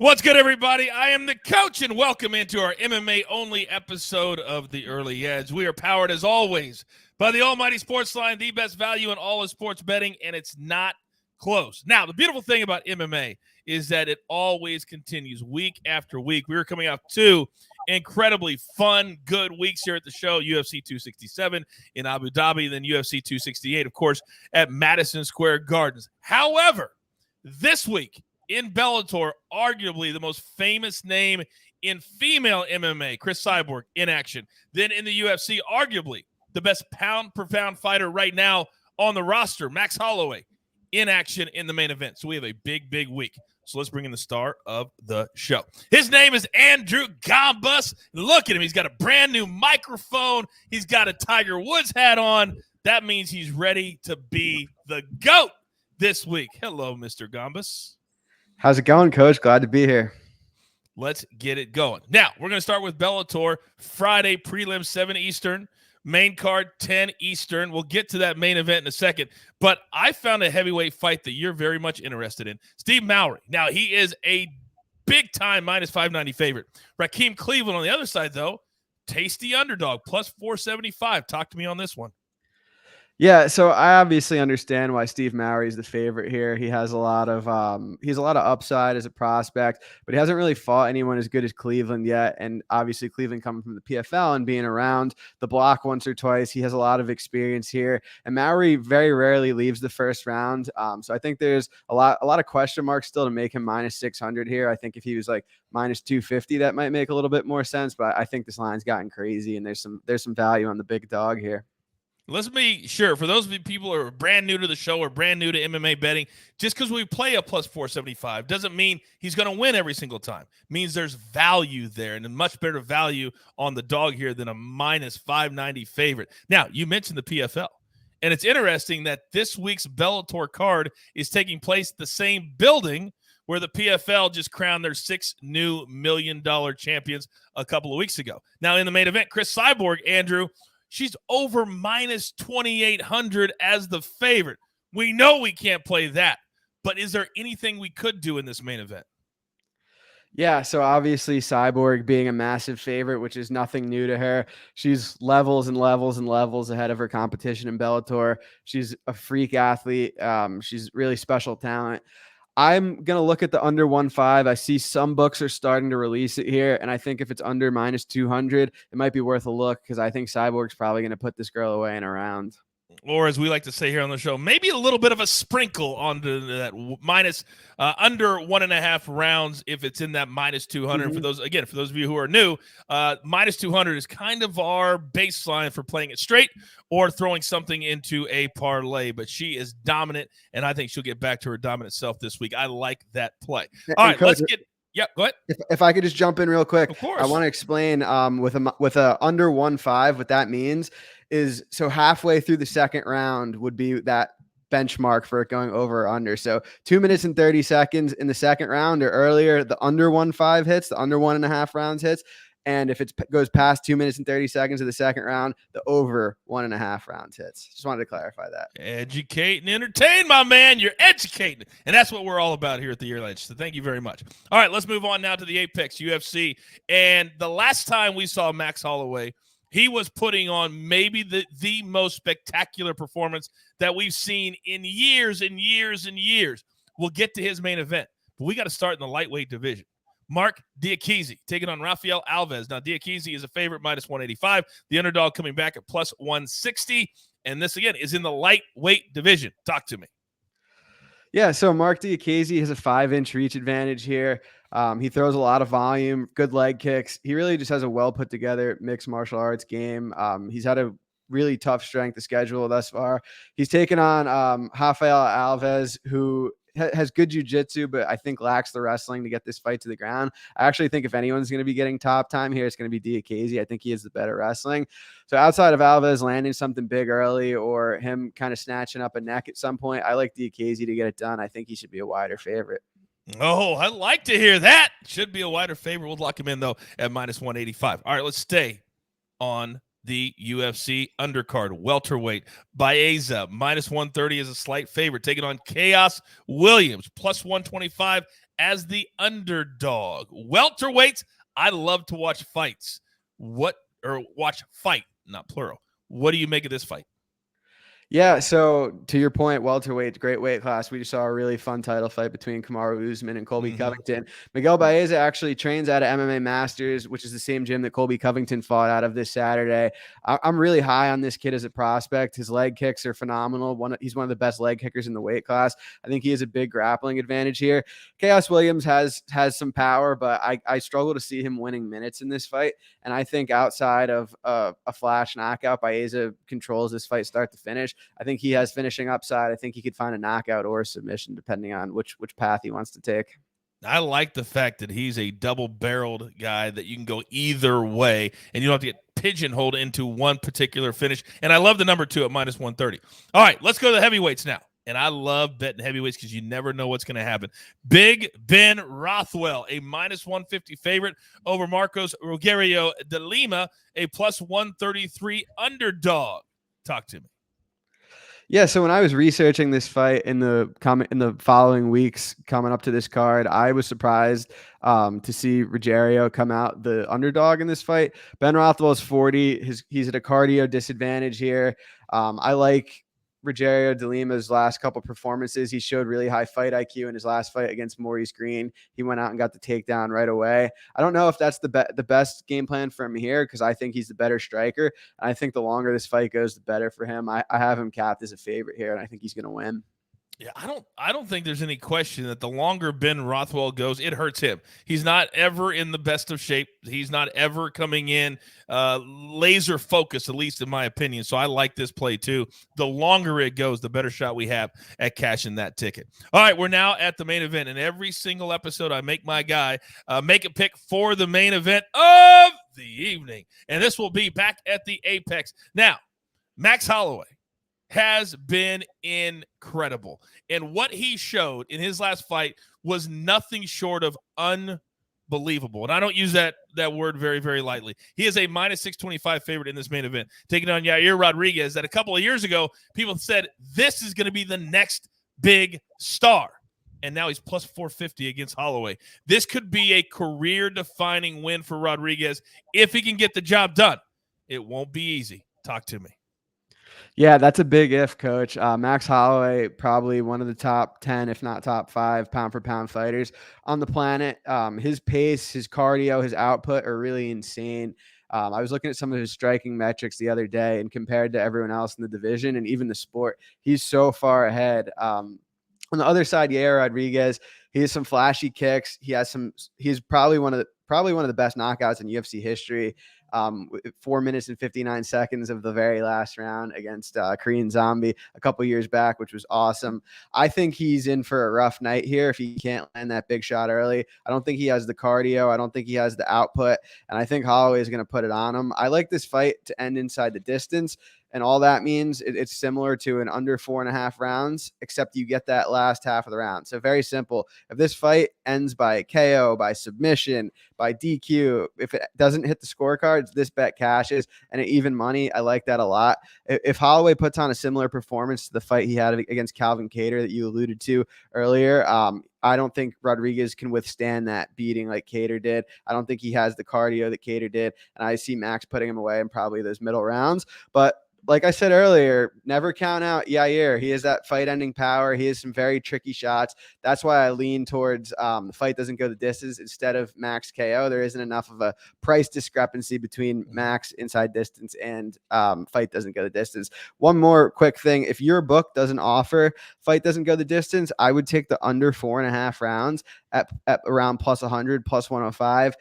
What's good, everybody? I am the coach, and welcome into our MMA-only episode of The Early Edge. We are powered, as always, by the almighty SportsLine, the best value in all of sports betting, and it's not close. Now, the beautiful thing about MMA is that it always continues week after week. We are coming off two incredibly fun, good weeks here at the show, UFC 267 in Abu Dhabi, then UFC 268, of course, at Madison Square Gardens. However, this week, in Bellator, arguably the most famous name in female MMA, Chris Cyborg, in action. Then in the UFC, arguably the best pound-per-pound fighter right now on the roster, Max Holloway, in action in the main event. So we have a big, big week. So let's bring in the star of the show. His name is Andrew Gombas. Look at him. He's got a brand new microphone. He's got a Tiger Woods hat on. That means he's ready to be the GOAT this week. Hello, Mr. Gombas. How's it going, Coach? Glad to be here. Let's get it going. Now, we're going to start with Bellator. Friday, prelim 7 Eastern. Main card, 10 Eastern. We'll get to that main event in a second. But I found a heavyweight fight that you're very much interested in. Steve Mowry. Now, he is a big-time minus 590 favorite. Rakim Cleveland on the other side, though, tasty underdog, plus 475. Talk to me on this one. Yeah, so I obviously understand why Steve Mowry is the favorite here. He has a lot of upside as a prospect, but he hasn't really fought anyone as good as Cleveland yet. And obviously Cleveland coming from the PFL and being around the block once or twice, he has a lot of experience here. And Mowry very rarely leaves the first round. So I think there's a lot of question marks still to make him minus 600 here. I think if he was like minus 250, that might make a little bit more sense. But I think this line's gotten crazy, and there's some value on the big dog here. Let's be sure, for those of you people who are brand new to the show or brand new to MMA betting, just because we play a plus 475 doesn't mean he's going to win every single time. It means there's value there, and a much better value on the dog here than a minus 590 favorite. Now, you mentioned the PFL, and it's interesting that this week's Bellator card is taking place at the same building where the PFL just crowned their 6 new $1 million champions a couple of weeks ago. Now, in the main event, Chris Cyborg, Andrew, she's over minus 2,800 as the favorite. We know we can't play that, but is there anything we could do in this main event? Yeah, so obviously Cyborg being a massive favorite, which is nothing new to her. She's levels and levels and levels ahead of her competition in Bellator. She's a freak athlete. She's really special talent. I'm going to look at the under 1.5. I see some books are starting to release it here, and I think if it's under minus 200, it might be worth a look because I think Cyborg's probably going to put this girl away in a round. Or as we like to say here on the show, maybe a little bit of a sprinkle onto that minus under 1.5 rounds if it's in that minus 200. For those of you who are new, minus 200 is kind of our baseline for playing it straight or throwing something into a parlay. But she is dominant, and I think she'll get back to her dominant self this week. I like that play. All right, Coach, let's get. Yeah, go ahead. If I could just jump in real quick, of course. I want to explain with a under 1.5 what that means is so halfway through the second round would be that benchmark for it going over or under. So 2 minutes and 30 seconds in the second round or earlier, the under 1.5 hits, the under 1.5 rounds hits. And if it goes past 2 minutes and 30 seconds of the second round, the over 1.5 rounds hits. Just wanted to clarify that. Educate and entertain, my man. You're educating. And that's what we're all about here at the Early Edge. So thank you very much. All right, let's move on now to the Apex UFC. And the last time we saw Max Holloway, he was putting on maybe the most spectacular performance that we've seen in years and years and years. We'll get to his main event, but we got to start in the lightweight division. Marc Diakiese taking on Rafael Alves. Now, Diakiese is a favorite, minus 185. The underdog coming back at plus 160. And this, again, is in the lightweight division. Talk to me. Yeah, so Marc Diakiese has a 5-inch reach advantage here. He throws a lot of volume, good leg kicks. He really just has a well put together mixed martial arts game. He's had a really tough strength of schedule thus far. He's taken on Rafael Alves, who has good jiu-jitsu, but I think lacks the wrestling to get this fight to the ground. I actually think if anyone's going to be getting top time here, it's going to be Diakiese. I think he has the better wrestling. So outside of Alves landing something big early or him kind of snatching up a neck at some point, I like Diakiese to get it done. I think he should be a wider favorite. Oh, I like to hear that. Should be a wider favorite. We'll lock him in, though, at minus 185. All right, let's stay on the UFC undercard. Welterweight, Baeza, minus 130 is a slight favorite, taking on Khaos Williams, plus 125 as the underdog. Welterweights, I love to watch fights. Watch fight, not plural. What do you make of this fight? Yeah, so to your point, welterweight, great weight class. We just saw a really fun title fight between Kamaru Usman and Colby Covington. Miguel Baeza actually trains out of MMA Masters, which is the same gym that Colby Covington fought out of this Saturday. I'm really high on this kid as a prospect. His leg kicks are phenomenal. He's one of the best leg kickers in the weight class. I think he has a big grappling advantage here. Khaos Williams has some power, but I struggle to see him winning minutes in this fight. And I think outside of a flash knockout, Baeza controls this fight start to finish. I think he has finishing upside. I think he could find a knockout or a submission depending on which path he wants to take. I like the fact that he's a double-barreled guy that you can go either way, and you don't have to get pigeonholed into one particular finish. And I love the number 2 at minus 130. All right, let's go to the heavyweights now. And I love betting heavyweights because you never know what's going to happen. Big Ben Rothwell, a minus 150 favorite over Marcos Rogerio de Lima, a plus 133 underdog. Talk to me. Yeah, so when I was researching this fight in the following weeks coming up to this card, I was surprised to see Rogerio come out the underdog in this fight. Ben Rothwell is 40. He's at a cardio disadvantage here. I like Rogerio de Lima's last couple performances. He showed really high fight IQ in his last fight against Maurice Green. He went out and got the takedown right away. I don't know if that's the best game plan for him here because I think he's the better striker. And I think the longer this fight goes, the better for him. I have him capped as a favorite here, and I think he's going to win. Yeah, I don't think there's any question that the longer Ben Rothwell goes, it hurts him. He's not ever in the best of shape. He's not ever coming in laser focused, at least in my opinion. So I like this play too. The longer it goes, the better shot we have at cashing that ticket. All right, we're now at the main event. And every single episode, I make my guy make a pick for the main event of the evening. And this will be back at the Apex. Now, Max Holloway has been incredible. And what he showed in his last fight was nothing short of unbelievable. And I don't use that word very, very lightly. He is a minus 625 favorite in this main event, taking on Yair Rodriguez that a couple of years ago, people said this is going to be the next big star. And now he's plus 450 against Holloway. This could be a career-defining win for Rodriguez if he can get the job done. It won't be easy. Talk to me. Yeah, that's a big if, Coach. Max Holloway, probably one of the top 10, if not top 5 pound-for-pound fighters on the planet. His pace, his cardio, his output are really insane. I was looking at some of his striking metrics the other day, and compared to everyone else in the division and even the sport, he's so far ahead. On the other side, Yair Rodriguez, he has some flashy kicks. He's probably one of the best knockouts in UFC history. 4 minutes and 59 seconds of the very last round against Korean Zombie a couple years back, which was awesome. I think he's in for a rough night here if he can't land that big shot early. I don't think he has the cardio. I don't think he has the output. And I think Holloway is going to put it on him. I like this fight to end inside the distance. And all that means it's similar to an under 4.5 rounds, except you get that last half of the round. So very simple. If this fight ends by KO, by submission, by DQ, if it doesn't hit the scorecards, this bet cashes. And at even money, I like that a lot. If Holloway puts on a similar performance to the fight he had against Calvin Kattar that you alluded to earlier, I don't think Rodriguez can withstand that beating like Kattar did. I don't think he has the cardio that Kattar did. And I see Max putting him away in probably those middle rounds. But like I said earlier, never count out Yair. He has that fight-ending power. He has some very tricky shots. That's why I lean towards the fight doesn't go the distance instead of Max KO. There isn't enough of a price discrepancy between Max inside distance and fight doesn't go the distance. One more quick thing. If your book doesn't offer fight doesn't go the distance, I would take the under 4.5 rounds at around plus 100, plus 105.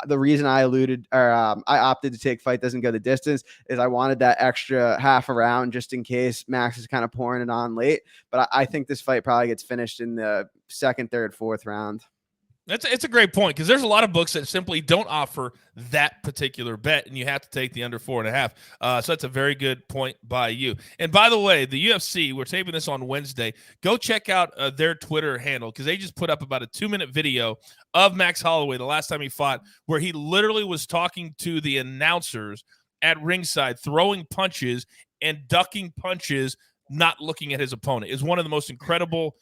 The reason I opted to take fight doesn't go the distance is I wanted that extra half a round just in case Max is kind of pouring it on late. But I think this fight probably gets finished in the second, third, fourth round. It's a great point because there's a lot of books that simply don't offer that particular bet, and you have to take the under 4.5. So that's a very good point by you. And by the way, the UFC, we're taping this on Wednesday. Go check out their Twitter handle because they just put up about a 2-minute video of Max Holloway the last time he fought, where he literally was talking to the announcers at ringside, throwing punches and ducking punches, not looking at his opponent. Is one of the most incredible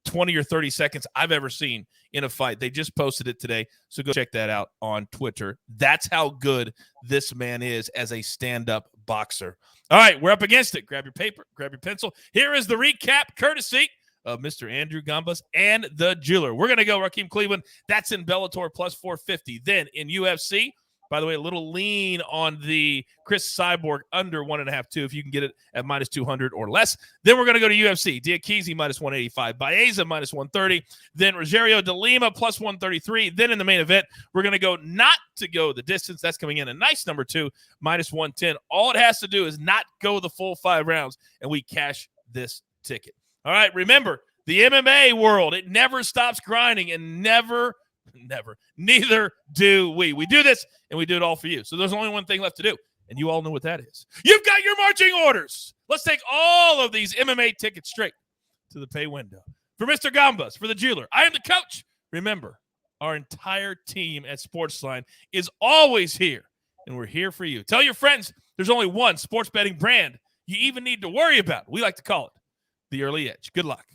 20 or 30 seconds I've ever seen in a fight. They just posted it today, so go check that out on Twitter. That's how good this man is as a stand-up boxer. All right, we're up against it. Grab your paper, grab your pencil. Here is the recap, courtesy of Mr. Andrew Gombas and the Jeweler. We're going to go Rakim Cleveland. That's in Bellator plus 450. Then in UFC, by the way, a little lean on the Chris Cyborg under 1.5, 2, if you can get it at minus 200 or less. Then we're going to go to UFC. Diakiese minus 185. Baeza minus 130. Then Rogerio de Lima plus 133. Then in the main event, we're going to go not to go the distance. That's coming in a nice number 2, minus 110. All it has to do is not go the full 5 rounds, and we cash this ticket. All right, remember, the MMA world, it never stops grinding, and neither do we. We do this, and we do it all for you. So there's only one thing left to do, and you all know what that is. You've got your marching orders. Let's take all of these MMA tickets straight to the pay window. For Mr. Gombas, for the Jeweler, I am the coach. Remember, our entire team at SportsLine is always here, and we're here for you. Tell your friends there's only one sports betting brand you even need to worry about. We like to call it the Early Edge. Good luck.